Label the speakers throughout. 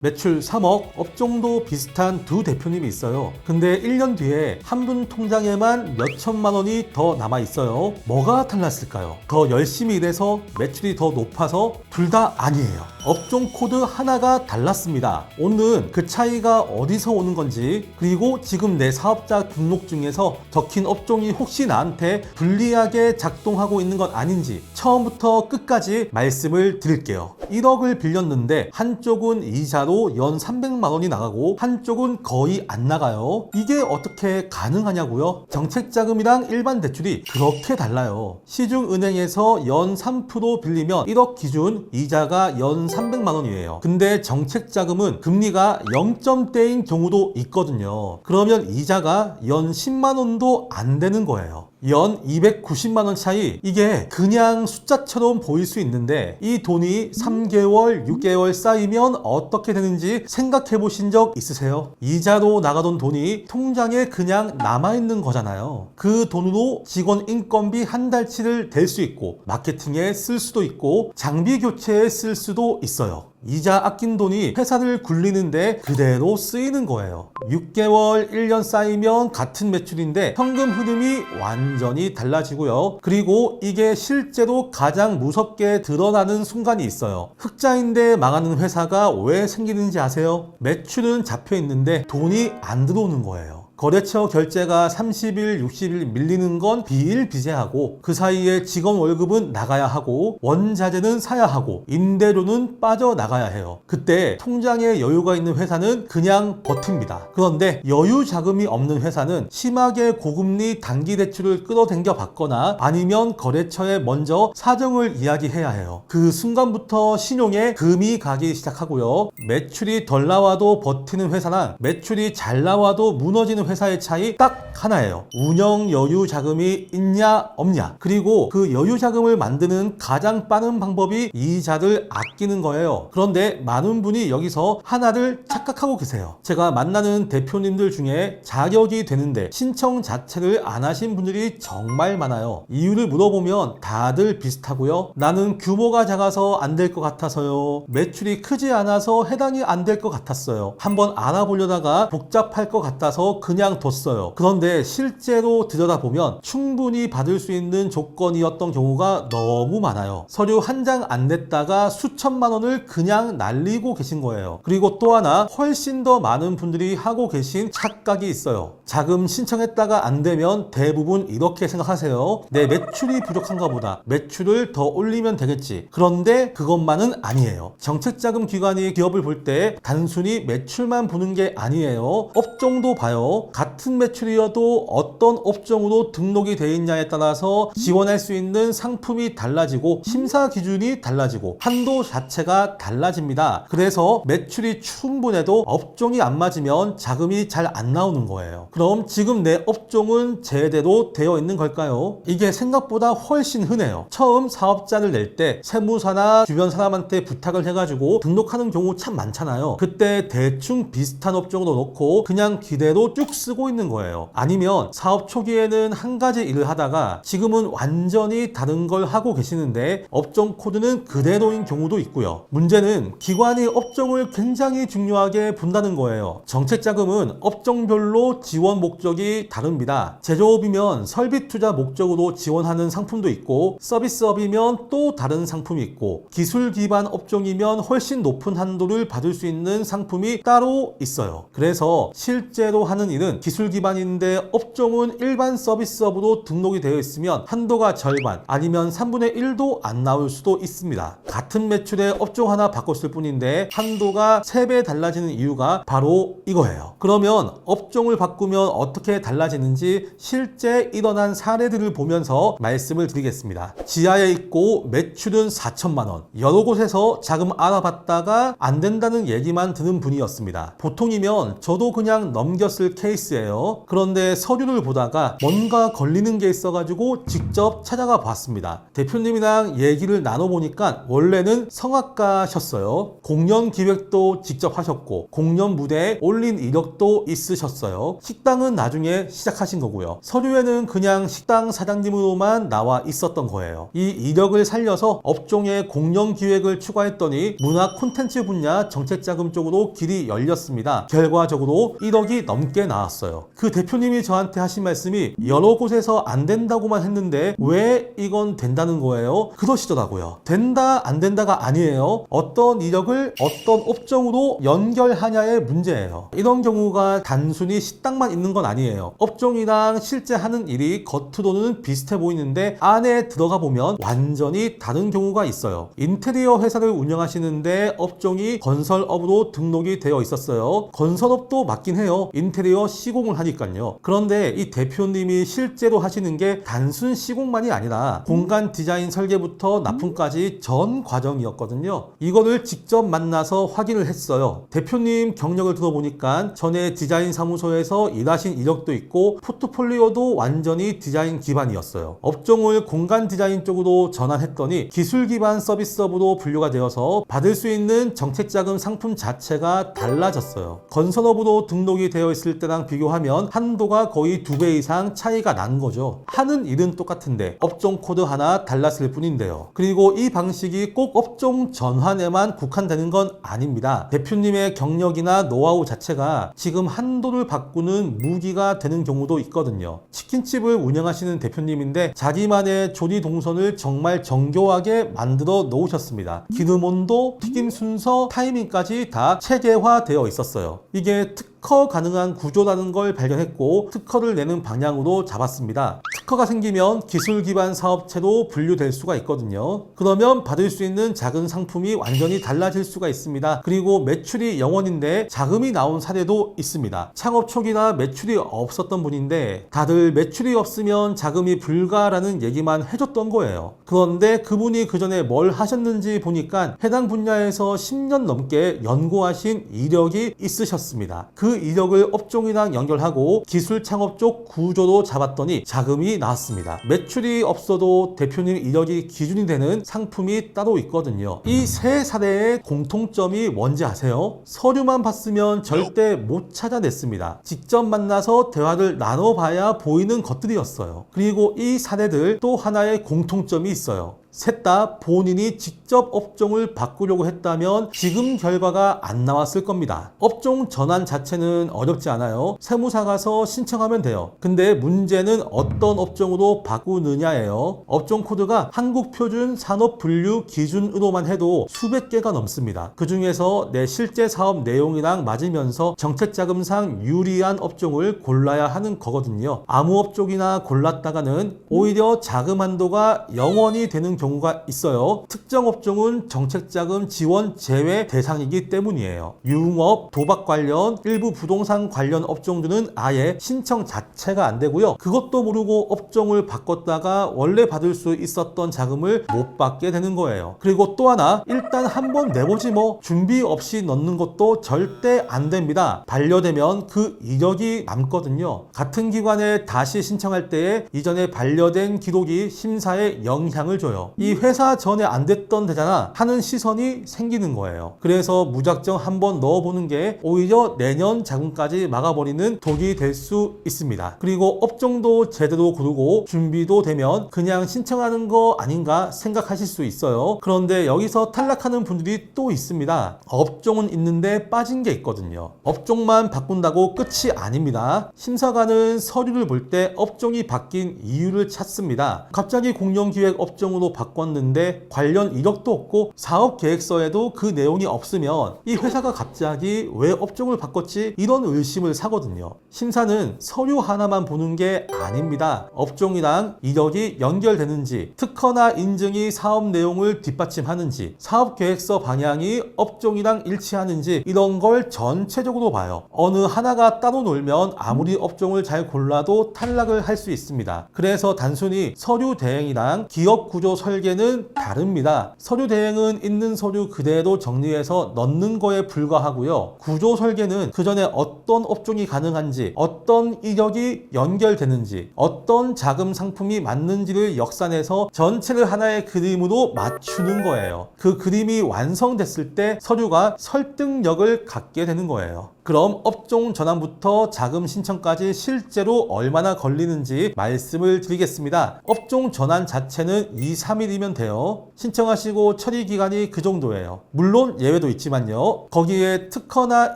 Speaker 1: 매출 3억, 업종도 비슷한 두 대표님이 있어요. 근데 1년 뒤에 한 분 통장에만 몇천만 원이 더 남아 있어요. 뭐가 달랐을까요? 더 열심히 일해서 매출이 더 높아서 둘 다 아니에요. 업종 코드 하나가 달랐습니다. 오늘은 그 차이가 어디서 오는 건지, 그리고 지금 내 사업자 등록 중에서 적힌 업종이 혹시 나한테 불리하게 작동하고 있는 건 아닌지 처음부터 끝까지 말씀을 드릴게요. 1억을 빌렸는데 한쪽은 이자로 연 300만 원이 나가고 한쪽은 거의 안 나가요. 이게 어떻게 가능하냐고요? 정책자금이랑 일반 대출이 그렇게 달라요. 시중은행에서 연 3% 빌리면 1억 기준 이자가 연 300만 원이에요. 근데 정책자금은 금리가 0점대인 경우도 있거든요. 그러면 이자가 연 10만 원도 안 되는 거예요. 연 290만 원 차이, 이게 그냥 숫자처럼 보일 수 있는데 이 돈이 3개월, 6개월 쌓이면 어떻게 되는지 생각해 보신 적 있으세요? 이자로 나가던 돈이 통장에 그냥 남아있는 거잖아요. 그 돈으로 직원 인건비 한 달치를 댈 수 있고, 마케팅에 쓸 수도 있고, 장비 교체에 쓸 수도 있어요. 이자 아낀 돈이 회사를 굴리는데 그대로 쓰이는 거예요. 6개월, 1년 쌓이면 같은 매출인데 현금 흐름이 완전히 달라지고요. 그리고 이게 실제로 가장 무섭게 드러나는 순간이 있어요. 흑자인데 망하는 회사가 왜 생기는지 아세요? 매출은 잡혀 있는데 돈이 안 들어오는 거예요. 거래처 결제가 30일, 60일 밀리는 건 비일비재하고, 그 사이에 직원 월급은 나가야 하고, 원자재는 사야 하고, 임대료는 빠져나가야 해요. 그때 통장에 여유가 있는 회사는 그냥 버팁니다. 그런데 여유 자금이 없는 회사는 심하게 고금리 단기 대출을 끌어당겨 받거나 아니면 거래처에 먼저 사정을 이야기해야 해요. 그 순간부터 신용에 금이 가기 시작하고요. 매출이 덜 나와도 버티는 회사랑 매출이 잘 나와도 무너지는 회사의 차이 딱 하나예요. 운영 여유 자금이 있냐 없냐. 그리고 그 여유 자금을 만드는 가장 빠른 방법이 이자를 아끼는 거예요. 그런데 많은 분이 여기서 하나를 착각하고 계세요. 제가 만나는 대표님들 중에 자격이 되는데 신청 자체를 안 하신 분들이 정말 많아요. 이유를 물어보면 다들 비슷하고요. 나는 규모가 작아서 안 될 것 같아서요. 매출이 크지 않아서 해당이 안 될 것 같았어요. 한번 알아보려다가 복잡할 것 같아서 그냥 뒀어요. 그런데 실제로 들여다보면 충분히 받을 수 있는 조건이었던 경우가 너무 많아요. 서류 한 장 안 냈다가 수천만 원을 그냥 날리고 계신 거예요. 그리고 또 하나, 훨씬 더 많은 분들이 하고 계신 착각이 있어요. 자금 신청했다가 안 되면 대부분 이렇게 생각하세요. 내 매출이 부족한가 보다. 매출을 더 올리면 되겠지. 그런데 그것만은 아니에요. 정책자금 기관이 기업을 볼 때 단순히 매출만 보는 게 아니에요. 업종도 봐요. 같은 매출이어도 어떤 업종으로 등록이 되어 있냐에 따라서 지원할 수 있는 상품이 달라지고 심사 기준이 달라지고 한도 자체가 달라집니다. 그래서 매출이 충분해도 업종이 안 맞으면 자금이 잘 안 나오는 거예요. 그럼 지금 내 업종은 제대로 되어 있는 걸까요? 이게 생각보다 훨씬 흔해요. 처음 사업자를 낼 때 세무사나 주변 사람한테 부탁을 해가지고 등록하는 경우 참 많잖아요. 그때 대충 비슷한 업종으로 놓고 그냥 기대로 쭉 쓰고 있는 거예요. 아니면 사업 초기에는 한 가지 일을 하다가 지금은 완전히 다른 걸 하고 계시는데 업종 코드는 그대로인 경우도 있고요. 문제는 기관이 업종을 굉장히 중요하게 본다는 거예요. 정책자금은 업종별로 지원 목적이 다릅니다. 제조업이면 설비 투자 목적으로 지원하는 상품도 있고, 서비스업이면 또 다른 상품이 있고, 기술 기반 업종이면 훨씬 높은 한도를 받을 수 있는 상품이 따로 있어요. 그래서 실제로 하는 일은 기술 기반인데 업종은 일반 서비스업으로 등록이 되어 있으면 한도가 절반 아니면 3분의 1도 안 나올 수도 있습니다. 같은 매출에 업종 하나 바꿨을 뿐인데 한도가 3배 달라지는 이유가 바로 이거예요. 그러면 업종을 바꾸면 어떻게 달라지는지 실제 일어난 사례들을 보면서 말씀을 드리겠습니다. 지하에 있고 매출은 4천만 원. 여러 곳에서 자금 알아봤다가 안 된다는 얘기만 듣는 분이었습니다. 보통이면 저도 그냥 넘겼을 케이스 케이스예요. 그런데 서류를 보다가 뭔가 걸리는 게 있어가지고 직접 찾아가 봤습니다. 대표님이랑 얘기를 나눠보니까 원래는 성악가셨어요. 공연 기획도 직접 하셨고 공연 무대에 올린 이력도 있으셨어요. 식당은 나중에 시작하신 거고요. 서류에는 그냥 식당 사장님으로만 나와 있었던 거예요. 이 이력을 살려서 업종에 공연 기획을 추가했더니 문화 콘텐츠 분야 정책자금 쪽으로 길이 열렸습니다. 결과적으로 1억이 넘게 나왔어요. 그 대표님이 저한테 하신 말씀이 여러 곳에서 안 된다고만 했는데 왜 이건 된다는 거예요? 그러시더라고요. 된다 안 된다가 아니에요. 어떤 이력을 어떤 업종으로 연결하냐의 문제예요. 이런 경우가 단순히 식당만 있는 건 아니에요. 업종이랑 실제 하는 일이 겉으로는 비슷해 보이는데 안에 들어가 보면 완전히 다른 경우가 있어요. 인테리어 회사를 운영하시는데 업종이 건설업으로 등록이 되어 있었어요. 건설업도 맞긴 해요. 인테리어 시공을 하니까요. 그런데 이 대표님이 실제로 하시는 게 단순 시공만이 아니라 공간 디자인 설계부터 납품까지 전 과정이었거든요. 이거를 직접 만나서 확인을 했어요. 대표님 경력을 들어보니까 전에 디자인 사무소에서 일하신 이력도 있고 포트폴리오도 완전히 디자인 기반이었어요. 업종을 공간 디자인 쪽으로 전환했더니 기술 기반 서비스업으로 분류가 되어서 받을 수 있는 정책자금 상품 자체가 달라졌어요. 건설업으로 등록이 되어 있을 때랑 비교하면 한도가 거의 2배 이상 차이가 난 거죠. 하는 일은 똑같은데 업종 코드 하나 달랐을 뿐인데요. 그리고 이 방식이 꼭 업종 전환에만 국한되는 건 아닙니다. 대표님의 경력이나 노하우 자체가 지금 한도를 바꾸는 무기가 되는 경우도 있거든요. 치킨집을 운영하시는 대표님인데 자기만의 조리 동선을 정말 정교하게 만들어 놓으셨습니다. 기름 온도, 튀김 순서, 타이밍까지 다 체계화되어 있었어요. 이게 특허 가능한 구조라는 걸 발견했고 특허를 내는 방향으로 잡았습니다. 특허가 생기면 기술 기반 사업체로 분류될 수가 있거든요. 그러면 받을 수 있는 작은 상품이 완전히 달라질 수가 있습니다. 그리고 매출이 0원인데 자금이 나온 사례도 있습니다. 창업 초기나 매출이 없었던 분인데 다들 매출이 없으면 자금이 불가라는 얘기만 해줬던 거예요. 그런데 그분이 그 전에 뭘 하셨는지 보니까 해당 분야에서 10년 넘게 연구하신 이력이 있으셨습니다. 그 이력을 업종이랑 연결하고 기술 창업 쪽 구조로 잡았더니 자금이 나왔습니다. 매출이 없어도 대표님 이력이 기준이 되는 상품이 따로 있거든요. 이 세 사례의 공통점이 뭔지 아세요? 서류만 봤으면 절대 못 찾아냈습니다. 직접 만나서 대화를 나눠봐야 보이는 것들이었어요. 그리고 이 사례들 또 하나의 공통점이 있어요. 셋 다 본인이 직접 업종을 바꾸려고 했다면 지금 결과가 안 나왔을 겁니다. 업종 전환 자체는 어렵지 않아요. 세무사 가서 신청하면 돼요. 근데 문제는 어떤 업종으로 바꾸느냐예요. 업종 코드가 한국표준 산업분류 기준으로만 해도 수백 개가 넘습니다. 그 중에서 내 실제 사업 내용이랑 맞으면서 정책자금상 유리한 업종을 골라야 하는 거거든요. 아무 업종이나 골랐다가는 오히려 자금 한도가 0원이 되는 경우가 있어요. 특정 업종은 정책자금 지원 제외 대상이기 때문이에요. 유흥업, 도박 관련, 일부 부동산 관련 업종들은 아예 신청 자체가 안 되고요. 그것도 모르고 업종을 바꿨다가 원래 받을 수 있었던 자금을 못 받게 되는 거예요. 그리고 또 하나, 일단 한번 내보지 뭐 준비 없이 넣는 것도 절대 안 됩니다. 반려되면 그 이력이 남거든요. 같은 기관에 다시 신청할 때에 이전에 반려된 기록이 심사에 영향을 줘요. 이 회사 전에 안 됐던 데잖아 하는 시선이 생기는 거예요. 그래서 무작정 한번 넣어보는 게 오히려 내년 자금까지 막아버리는 독이 될 수 있습니다. 그리고 업종도 제대로 고르고 준비도 되면 그냥 신청하는 거 아닌가 생각하실 수 있어요. 그런데 여기서 탈락하는 분들이 또 있습니다. 업종은 있는데 빠진 게 있거든요. 업종만 바꾼다고 끝이 아닙니다. 심사관은 서류를 볼 때 업종이 바뀐 이유를 찾습니다. 갑자기 공연기획 업종으로 바꿨는데 관련 이력도 없고 사업 계획서에도 그 내용이 없으면 이 회사가 갑자기 왜 업종을 바꿨지? 이런 의심을 사거든요. 심사는 서류 하나만 보는 게 아닙니다. 업종이랑 이력이 연결되는지, 특허나 인증이 사업 내용을 뒷받침하는지, 사업 계획서 방향이 업종이랑 일치하는지 이런 걸 전체적으로 봐요. 어느 하나가 따로 놀면 아무리 업종을 잘 골라도 탈락을 할 수 있습니다. 그래서 단순히 서류 대행이랑 기업 구조 설계는 다릅니다. 서류 대행은 있는 서류 그대로 정리해서 넣는 거에 불과하고요. 구조 설계는 그 전에 어떤 업종이 가능한지, 어떤 이력이 연결되는지, 어떤 자금 상품이 맞는지를 역산해서 전체를 하나의 그림으로 맞추는 거예요. 그 그림이 완성됐을 때 서류가 설득력을 갖게 되는 거예요. 그럼 업종 전환부터 자금 신청까지 실제로 얼마나 걸리는지 말씀을 드리겠습니다. 업종 전환 자체는 2, 3일이면 돼요. 신청하시고 처리 기간이 그 정도예요. 물론 예외도 있지만요. 거기에 특허나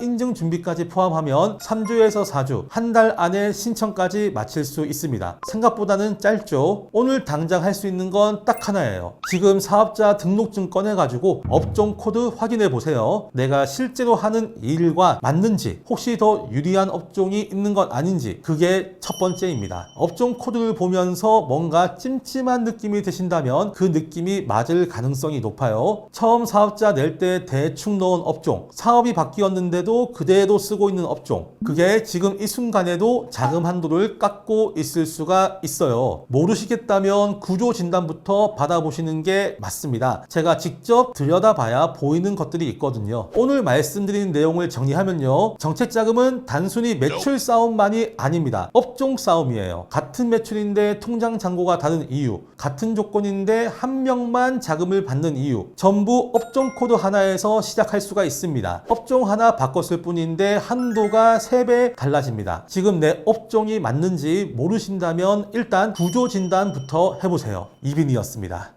Speaker 1: 인증 준비까지 포함하면 3주에서 4주, 한 달 안에 신청까지 마칠 수 있습니다. 생각보다는 짧죠. 오늘 당장 할 수 있는 건 딱 하나예요. 지금 사업자 등록증 꺼내가지고 업종 코드 확인해 보세요. 내가 실제로 하는 일과 맞는지, 혹시 더 유리한 업종이 있는 것 아닌지, 그게 첫 번째입니다. 업종 코드를 보면서 뭔가 찜찜한 느낌이 드신다면 그 느낌이 맞을 가능성이 높아요. 처음 사업자 낼 때 대충 넣은 업종, 사업이 바뀌었는데도 그대로 쓰고 있는 업종, 그게 지금 이 순간에도 자금 한도를 깎고 있을 수가 있어요. 모르시겠다면 구조 진단부터 받아보시는 게 맞습니다. 제가 직접 들여다봐야 보이는 것들이 있거든요. 오늘 말씀드린 내용을 정리하면요, 정책자금은 단순히 매출 싸움만이 아닙니다. 업종 싸움이에요. 같은 매출인데 통장 잔고가 다른 이유, 같은 조건인데 한 명만 자금을 받는 이유, 전부 업종 코드 하나에서 시작할 수가 있습니다. 업종 하나 바꿨을 뿐인데 한도가 3배 달라집니다. 지금 내 업종이 맞는지 모르신다면 일단 구조 진단부터 해보세요. 이빈이었습니다.